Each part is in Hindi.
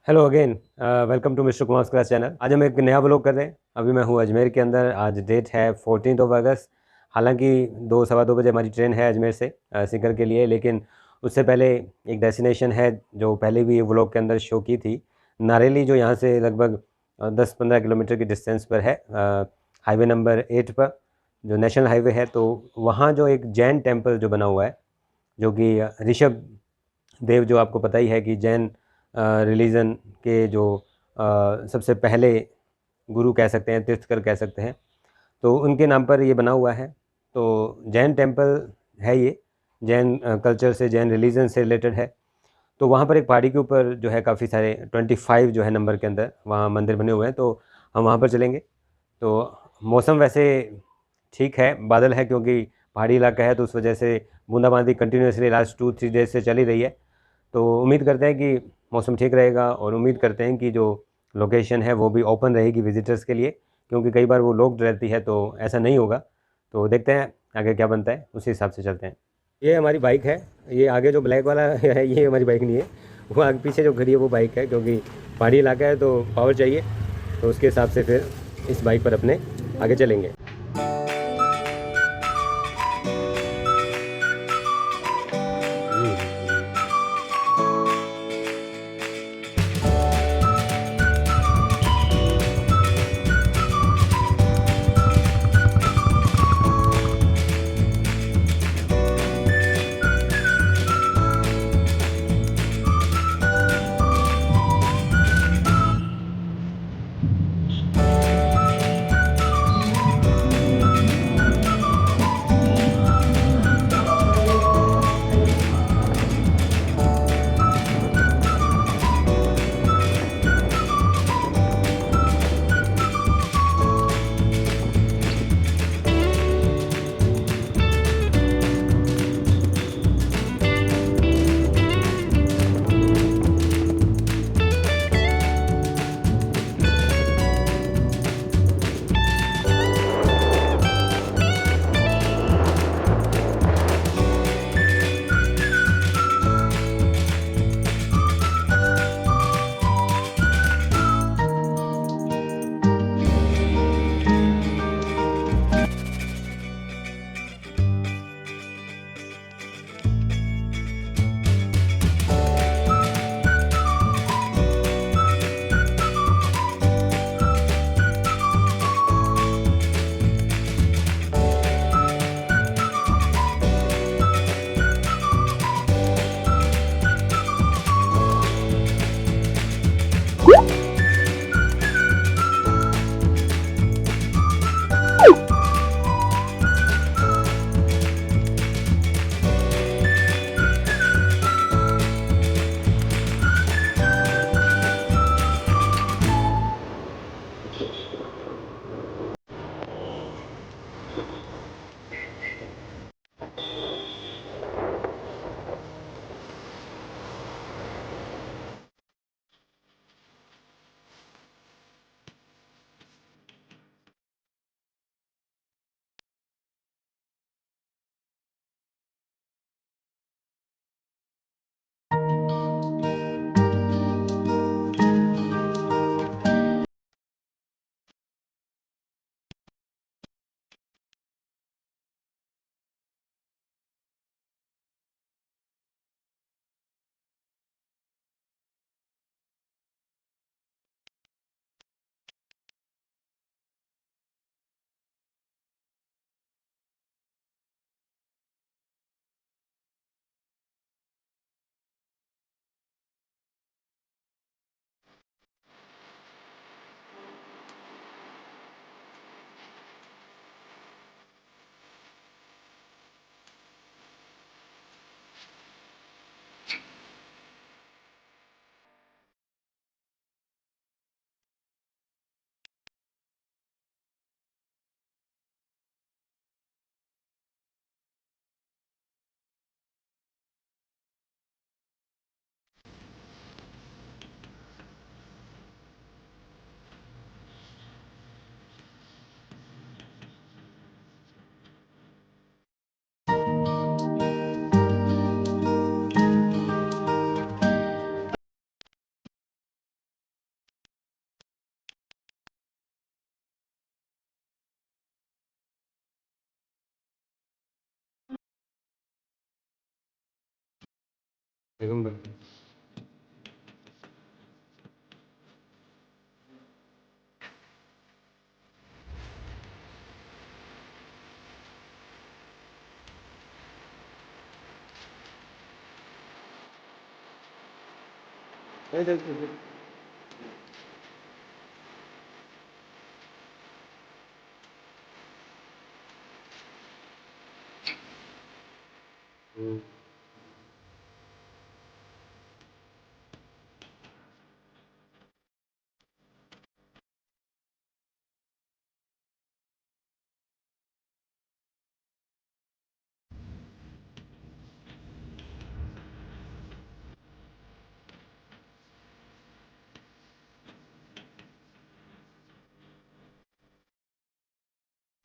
Hello again. Welcome to mister Kumar class channel. आज हम एक नया व्लॉग कर रहे हैं। अभी मैं हूँ अजमेर के अंदर। आज डेट है 14 अगस्त। हालांकि 2 सवा 2 बजे हमारी ट्रेन है अजमेर से सीकर के लिए, लेकिन उससे पहले एक डेस्टिनेशन है जो पहले भी व्लॉग के अंदर शो की थी। नारेली, जो यहाँ से लगभग 10-15 किलोमीटर की डिस्टेंस पर है, हाईवे नंबर 8 पर, जो नेशनल हाईवे है। तो वहाँ जो एक जैन टेम्पल जो बना हुआ है, जो कि ऋषभ देव, जो आपको पता ही है कि जैन रिलीजन के जो सबसे पहले गुरु कह सकते हैं, तीर्थकर कह सकते हैं, तो उनके नाम पर ये बना हुआ है। तो जैन टेम्पल है ये, जैन कल्चर से, जैन रिलीजन से रिलेटेड है। तो वहाँ पर एक पहाड़ी के ऊपर जो है काफ़ी सारे 25 जो है नंबर के अंदर वहाँ मंदिर बने हुए हैं, तो हम वहाँ पर चलेंगे। तो मौसम वैसे ठीक है, बादल है, क्योंकि पहाड़ी इलाका है, तो उस वजह से बूंदाबांदी कंटिन्यूसली लास्ट 2-3 डेज से चली रही है। तो उम्मीद करते हैं कि मौसम ठीक रहेगा, और उम्मीद करते हैं कि जो लोकेशन है वो भी ओपन रहेगी विजिटर्स के लिए, क्योंकि कई बार वो लॉक्ड रहती है, तो ऐसा नहीं होगा। तो देखते हैं आगे क्या बनता है, उसी हिसाब से चलते हैं। ये हमारी बाइक है। ये आगे जो ब्लैक वाला है ये हमारी बाइक नहीं है, वो आगे पीछे जो खड़ी है वो बाइक है, क्योंकि पहाड़ी इलाका है तो पावर चाहिए। तो उसके हिसाब से फिर इस बाइक पर अपने आगे चलेंगे। दिगंबर।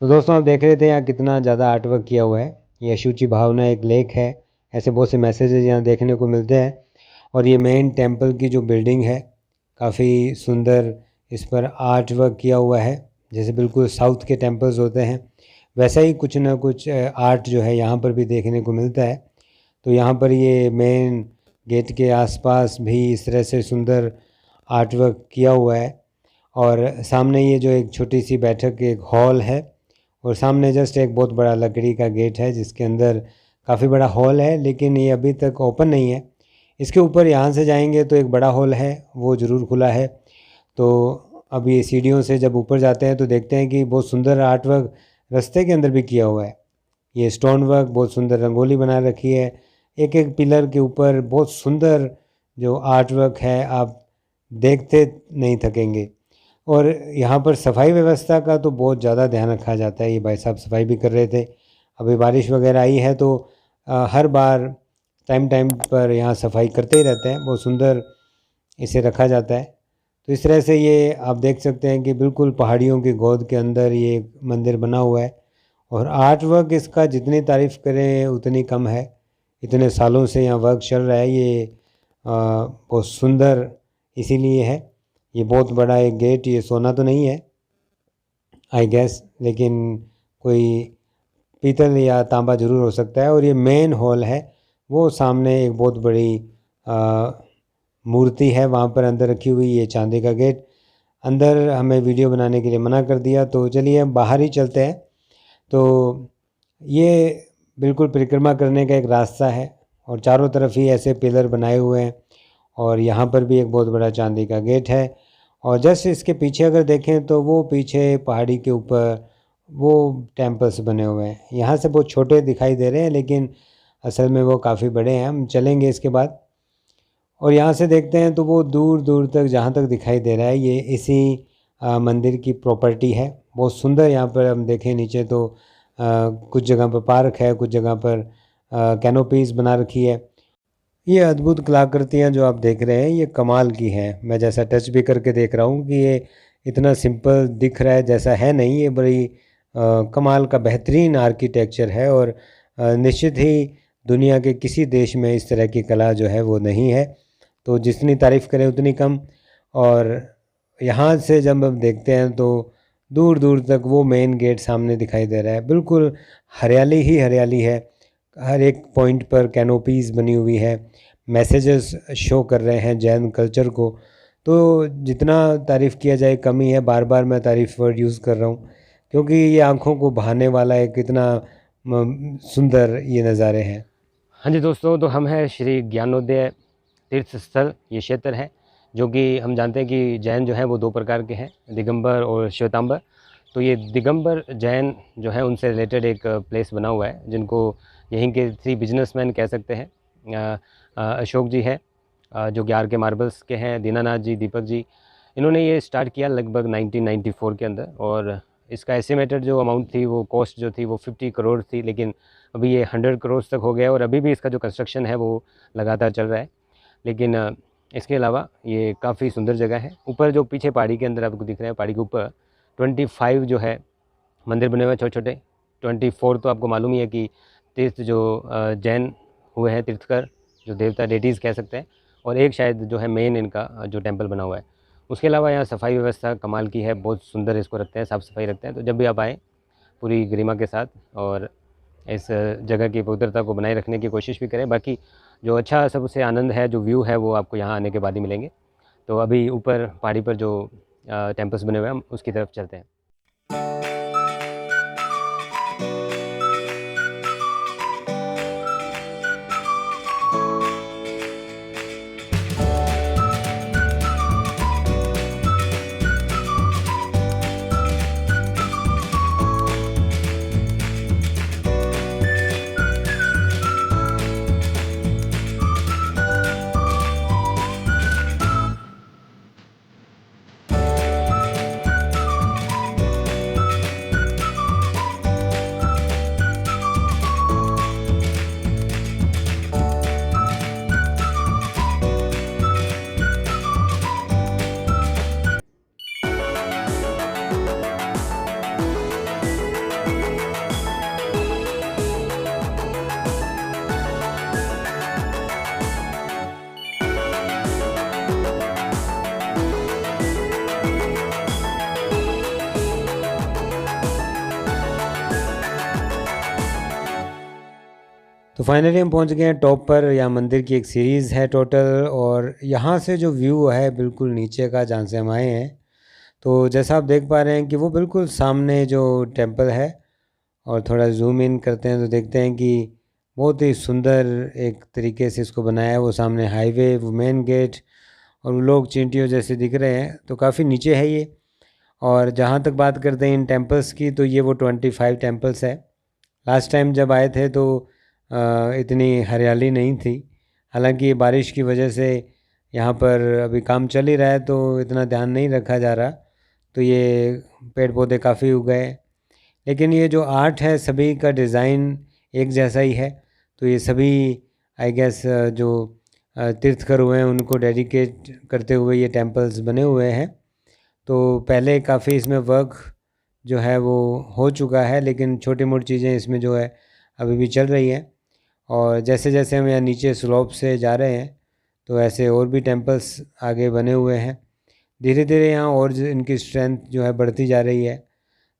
तो दोस्तों आप देख रहे थे यहाँ कितना ज़्यादा आर्ट वर्क किया हुआ है। ये अशुचि भावना एक लेक है। ऐसे बहुत से मैसेजेस यहाँ देखने को मिलते हैं। और ये मेन टेंपल की जो बिल्डिंग है काफ़ी सुंदर, इस पर आर्ट वर्क किया हुआ है। जैसे बिल्कुल साउथ के टेंपल्स होते हैं वैसा ही कुछ ना कुछ आर्ट जो है यहाँ पर भी देखने को मिलता है। तो यहाँ पर ये मेन गेट के आसपास भी इस तरह से सुंदर आर्ट वर्क किया हुआ है। और सामने ये जो एक छोटी सी बैठक एक हॉल है और सामने जस्ट एक बहुत बड़ा लकड़ी का गेट है जिसके अंदर काफ़ी बड़ा हॉल है, लेकिन ये अभी तक ओपन नहीं है। इसके ऊपर यहाँ से जाएंगे तो एक बड़ा हॉल है, वो ज़रूर खुला है। तो अब ये सीढ़ियों से जब ऊपर जाते हैं तो देखते हैं कि बहुत सुंदर आर्ट वर्क रास्ते के अंदर भी किया हुआ है। ये स्टोन वर्क, बहुत सुंदर रंगोली बना रखी है। एक एक पिलर के ऊपर बहुत सुंदर जो आर्ट वर्क है, आप देखते नहीं थकेंगे। और यहाँ पर सफाई व्यवस्था का तो बहुत ज़्यादा ध्यान रखा जाता है। ये भाई साहब सफाई भी कर रहे थे। अभी बारिश वगैरह आई है तो हर बार टाइम टाइम पर यहाँ सफाई करते ही रहते हैं। बहुत सुंदर इसे रखा जाता है। तो इस तरह से ये आप देख सकते हैं कि बिल्कुल पहाड़ियों की गोद के अंदर ये मंदिर बना हुआ है। और आर्ट वर्क इसका जितनी तारीफ़ करें उतनी कम है। इतने सालों से यहाँ वर्क चल रहा है। ये बहुत सुंदर इसीलिए है। ये बहुत बड़ा एक गेट, ये सोना तो नहीं है आई गेस, लेकिन कोई पीतल या तांबा ज़रूर हो सकता है। और ये मेन हॉल है, वो सामने एक बहुत बड़ी मूर्ति है वहाँ पर अंदर रखी हुई। ये चांदी का गेट, अंदर हमें वीडियो बनाने के लिए मना कर दिया। तो चलिए हम बाहर ही चलते हैं। तो ये बिल्कुल परिक्रमा करने का एक रास्ता है और चारों तरफ ही ऐसे पिलर बनाए हुए हैं। और यहाँ पर भी एक बहुत बड़ा चांदी का गेट है। और जस्ट इसके पीछे अगर देखें तो वो पीछे पहाड़ी के ऊपर वो टेम्पल्स बने हुए हैं। यहाँ से बहुत छोटे दिखाई दे रहे हैं लेकिन असल में वो काफ़ी बड़े हैं। हम चलेंगे इसके बाद और यहाँ से देखते हैं तो वो दूर दूर तक जहाँ तक दिखाई दे रहा है ये इसी मंदिर की प्रॉपर्टी है। बहुत सुंदर यहाँ पर हम देखें नीचे तो कुछ जगह पर पार्क है, कुछ जगह पर कैनोपीज़ बना रखी है। ये अद्भुत कलाकृतियाँ जो आप देख रहे हैं ये कमाल की हैं। मैं जैसा टच भी करके देख रहा हूँ कि ये इतना सिंपल दिख रहा है जैसा है नहीं, ये बड़ी कमाल का बेहतरीन आर्किटेक्चर है। और निश्चित ही दुनिया के किसी देश में इस तरह की कला जो है वो नहीं है। तो जितनी तारीफ़ करें उतनी कम। और यहाँ से जब हम देखते हैं तो दूर दूर तक वो मेन गेट सामने दिखाई दे रहा है। बिल्कुल हरियाली ही हरियाली है। हर एक पॉइंट पर कैनोपीज़ बनी हुई है, मैसेजेस शो कर रहे हैं जैन कल्चर को। तो जितना तारीफ़ किया जाए कम ही है। बार बार मैं तारीफ़ वर्ड यूज़ कर रहा हूँ क्योंकि ये आँखों को भाने वाला एक इतना सुंदर ये नज़ारे हैं। हाँ जी दोस्तों, तो हम हैं श्री ज्ञानोदय तीर्थ स्थल, ये क्षेत्र है जो कि हम जानते हैं कि जैन जो है वो दो प्रकार के हैं, दिगंबर और श्वेतांबर। तो ये दिगंबर जैन जो है उनसे रिलेटेड एक प्लेस बना हुआ है जिनको यहीं के 3 बिजनेसमैन कह सकते हैं। अशोक जी है जो कि आर के मार्बल्स के हैं, दीनानाथ जी, दीपक जी। इन्होंने ये स्टार्ट किया लगभग 1994 के अंदर। और इसका एस्टिमेटेड जो अमाउंट थी, वो कॉस्ट जो थी वो 50 करोड़ थी, लेकिन अभी ये 100 करोड़ तक हो गया और अभी भी इसका जो कंस्ट्रक्शन है वो लगातार चल रहा है। लेकिन इसके अलावा ये काफ़ी सुंदर जगह है। ऊपर जो पीछे पहाड़ी के अंदर आपको दिख रहा है, पहाड़ी के ऊपर 25 जो है मंदिर बने हुए हैं छोटे छोटे। 24 तो आपको मालूम ही है कि तीर्थ जो जैन हुए हैं, तीर्थकर जो देवता डेटीज़ कह सकते हैं। और एक शायद जो है मेन इनका जो टेंपल बना हुआ है। उसके अलावा यहाँ सफाई व्यवस्था कमाल की है, बहुत सुंदर इसको रखते हैं, साफ़ सफाई रखते हैं। तो जब भी आप आएँ पूरी गरिमा के साथ और इस जगह की पवित्रता को बनाए रखने की कोशिश भी करें। बाकी जो अच्छा सबसे आनंद है, जो व्यू है, वो आपको यहाँ आने के बाद ही मिलेंगे। तो अभी ऊपर पहाड़ी पर जो टेम्पल्स बने हुए हैं हम उसकी तरफ चलते हैं। तो फाइनली हम पहुंच गए हैं टॉप पर। यहाँ मंदिर की एक सीरीज़ है टोटल, और यहाँ से जो व्यू है बिल्कुल नीचे का, जहाँ से हम आए हैं, तो जैसा आप देख पा रहे हैं कि वो बिल्कुल सामने जो टेंपल है, और थोड़ा जूम इन करते हैं तो देखते हैं कि बहुत ही सुंदर एक तरीके से इसको बनाया है। वो सामने हाईवे, वो मेन गेट, और वो लोग चींटियों जैसे दिख रहे हैं, तो काफ़ी नीचे है ये। और जहाँ तक बात करते हैं इन टेम्पल्स की, तो ये वो 25 टेम्पल्स है। लास्ट टाइम जब आए थे तो इतनी हरियाली नहीं थी, हालांकि बारिश की वजह से यहाँ पर अभी काम चल ही रहा है तो इतना ध्यान नहीं रखा जा रहा, तो ये पेड़ पौधे काफ़ी उग गए। लेकिन ये जो आर्ट है, सभी का डिज़ाइन एक जैसा ही है, तो ये सभी आई गेस जो तीर्थकर हुए हैं उनको डेडिकेट करते हुए ये टेम्पल्स बने हुए हैं। तो पहले काफ़ी इसमें वर्क जो है वो हो चुका है, लेकिन छोटी मोटी चीज़ें इसमें जो है अभी भी चल रही हैं। और जैसे जैसे हम यहाँ नीचे स्लोप से जा रहे हैं तो ऐसे और भी टेम्पल्स आगे बने हुए हैं। धीरे धीरे यहाँ और इनकी स्ट्रेंथ जो है बढ़ती जा रही है।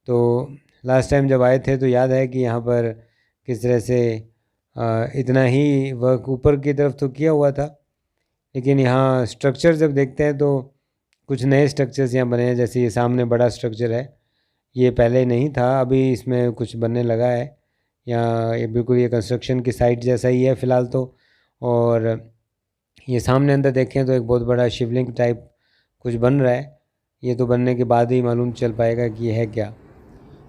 तो लास्ट टाइम जब आए थे तो याद है कि यहाँ पर किस तरह से इतना ही वर्क ऊपर की तरफ तो किया हुआ था, लेकिन यहाँ स्ट्रक्चर जब देखते हैं तो कुछ नए स्ट्रक्चर्स यहाँ बने हैं। जैसे ये सामने बड़ा स्ट्रक्चर है, ये पहले नहीं था, अभी इसमें कुछ बनने लगा है। यहाँ ये बिल्कुल ये कंस्ट्रक्शन की साइट जैसा ही है फ़िलहाल तो। और ये सामने अंदर देखें तो एक बहुत बड़ा शिवलिंग टाइप कुछ बन रहा है। ये तो बनने के बाद ही मालूम चल पाएगा कि ये है क्या।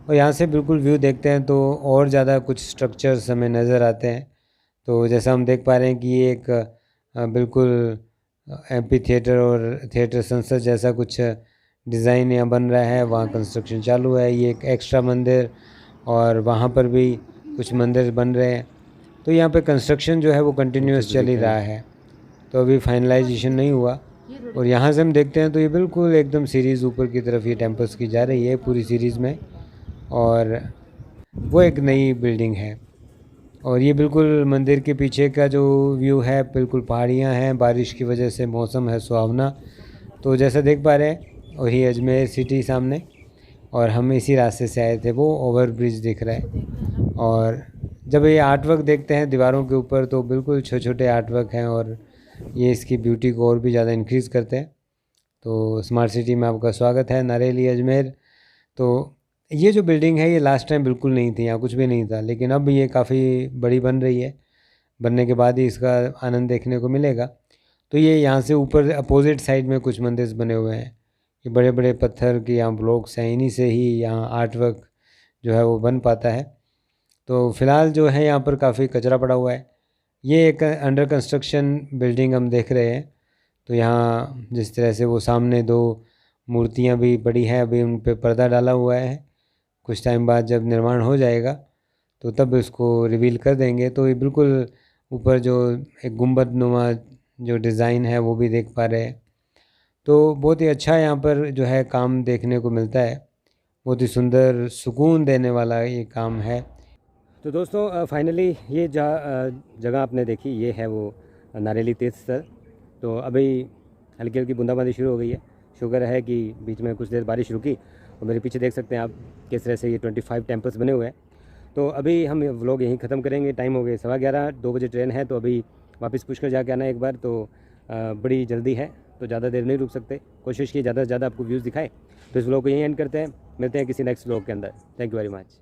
और यहाँ से बिल्कुल व्यू देखते हैं तो और ज़्यादा कुछ स्ट्रक्चर्स हमें नज़र आते हैं। तो जैसा हम देख पा रहे हैं कि ये एक बिल्कुल एम्पी थिएटर और थिएटर संसद जैसा कुछ डिज़ाइन यहाँ बन रहा है। वहाँ कंस्ट्रक्शन चालू है। ये एक एक्स्ट्रा मंदिर, और वहाँ पर भी कुछ मंदिर बन रहे हैं। तो यहाँ पे कंस्ट्रक्शन जो है वो कंटिन्यूस चल ही रहा है, तो अभी फाइनलाइजेशन नहीं हुआ। और यहाँ से हम देखते हैं तो ये बिल्कुल एकदम सीरीज़ ऊपर की तरफ ये टेम्पल्स की जा रही है पूरी सीरीज़ में, और वो एक नई बिल्डिंग है। और ये बिल्कुल मंदिर के पीछे का जो व्यू है, बिल्कुल पहाड़ियाँ हैं, बारिश की वजह से मौसम है सुहावना। तो जैसा देख पा रहे हैं वही अजमेर सिटी सामने, और हम इसी रास्ते से आए थे। वो ओवर ब्रिज दिख रहा है। और जब ये आर्टवर्क देखते हैं दीवारों के ऊपर तो बिल्कुल छोटे छोटे आर्टवर्क हैं, और ये इसकी ब्यूटी को और भी ज़्यादा इंक्रीज़ करते हैं। तो स्मार्ट सिटी में आपका स्वागत है, नारेली अजमेर। तो ये जो बिल्डिंग है ये लास्ट टाइम बिल्कुल नहीं थी, यहाँ कुछ भी नहीं था, लेकिन अब ये काफ़ी बड़ी बन रही है। बनने के बाद ही इसका आनंद देखने को मिलेगा। तो ये यहाँ से ऊपर अपोजिट साइड में कुछ मंदिर बने हुए हैं। ये बड़े बड़े पत्थर के यहाँ ब्लॉक्स हैं, इन्हीं से ही यहाँ आर्ट वर्क जो है वो बन पाता है। तो फ़िलहाल जो है यहाँ पर काफ़ी कचरा पड़ा हुआ है। ये एक अंडर कंस्ट्रक्शन बिल्डिंग हम देख रहे हैं। तो यहाँ जिस तरह से वो सामने दो मूर्तियाँ भी बड़ी हैं, अभी उन पर पर्दा डाला हुआ है। कुछ टाइम बाद जब निर्माण हो जाएगा तो तब इसको रिवील कर देंगे। तो ये बिल्कुल ऊपर जो एक गुंबद नुमा जो डिज़ाइन है वो भी देख पा रहे हैं। तो बहुत ही अच्छा यहाँ पर जो है काम देखने को मिलता है। बहुत ही सुंदर, सुकून देने वाला ये काम है। तो दोस्तों फाइनली ये जगह आपने देखी, ये है वो नारेली तीर्थ स्थल। तो अभी हल्की हल्की बूंदाबांदी शुरू हो गई है। शुक्र है कि बीच में कुछ देर बारिश रुकी। और मेरे पीछे देख सकते हैं आप किस तरह से ये 25 टेम्पल्स बने हुए हैं। तो अभी हम व्लॉग यहीं ख़त्म करेंगे। टाइम हो गए 11:15, 2 बजे ट्रेन है, तो अभी वापस पुष्कर जाके आना एक बार, तो बड़ी जल्दी है, तो ज़्यादा देर नहीं रुक सकते। कोशिश की ज़्यादा से ज़्यादा आपको व्यूज़ दिखाए। तो इस व्लॉग को यहीं एंड करते हैं, मिलते हैं किसी नेक्स्ट व्लॉग के अंदर। Thank you very much.